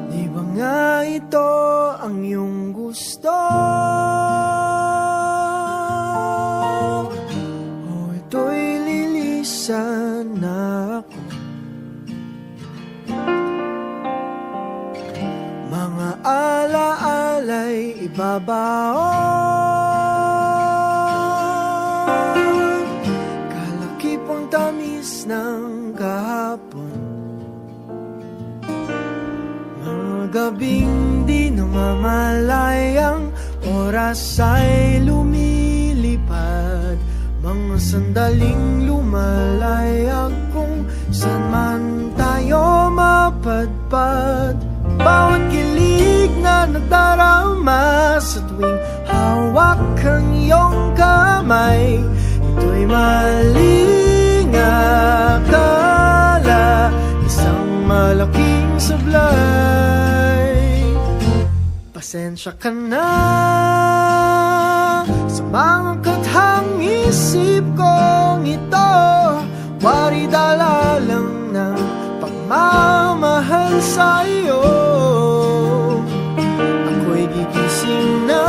Di ba nga ito ang iyong gusto? O ito'y lilisan na ako? Mga alaala'y ibabaon, kalakipang tamis ng kahapon. Mga gabing di namamalayang oras ay lumilipad, mga sandaling lumalayag kung saan man tayo mapadpad. Bawat kilig na nagdarama sa tuwing hawak ang iyong kamay, ito'y maling akala, isang malaking sablay. Pasensya ka na sa mga kathang isip kong ito, wari dala lang ng pagmamahal sa'yo. Ako'y gigising na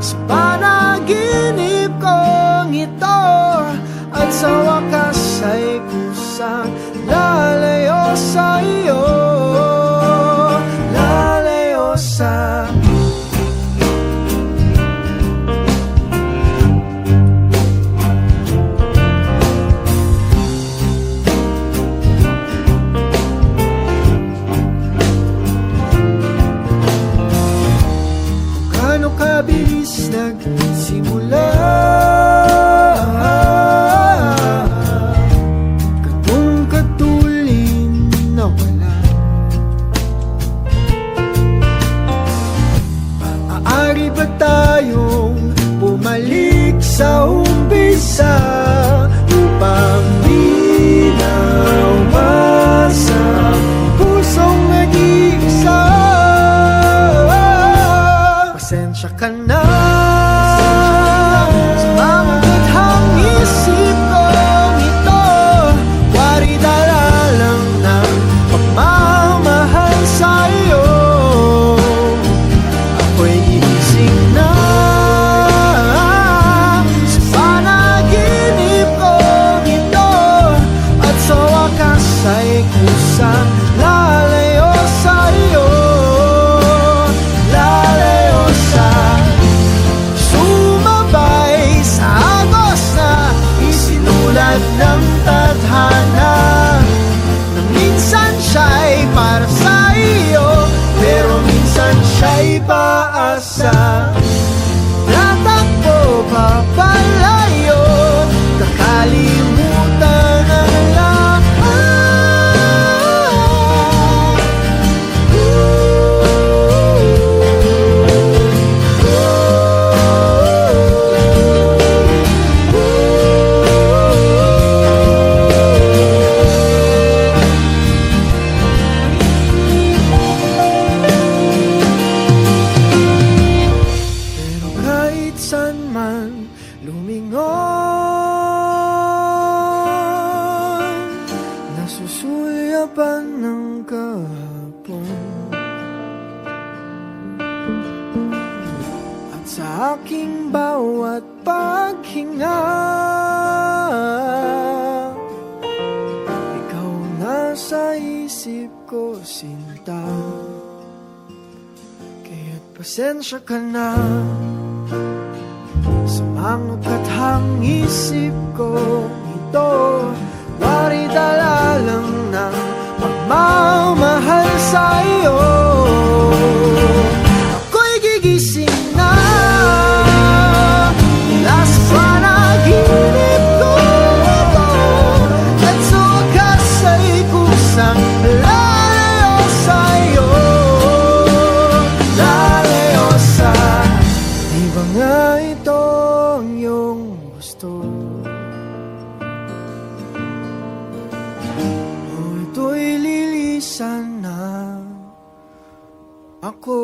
sa panaginip kong ito, at sa wakas ay kusang lalayo sa'yo, lalayo sa kabilis nagsimula, katong katulin na wala. Maaari ba tayong bumalik sa umpisa upang di na umasa pusong nag-iisa? Pasensya ka na sa mga kathang isip kong ito, wari dala lang ng pagmamahal sa'yo. Ako'y gigising na sa panaginip kong ito, at sa wakas ay kusang lalayo sa'yo. Ng tadhana na minsan siya'y para sa iyo, pero minsan siya'y paasa. Tatakbo papalayo, kakalimutan ang lahat. Saan man lumingon, nasusulyapan ng kahapon, at sa aking bawat paghinga, ikaw nasa isip ko, sinta. Kaya't pasensya ka na sa mga kathang isip ko ito, wari dala lang ng pagmamahal sa'yo. Ako'y gigising na mula sa panaginip ko ito, at sa wakas ay kusang lalayo sa'yo, lalayo sa di ba nga ito ang iyong gusto? O ito'y lilisan na ako.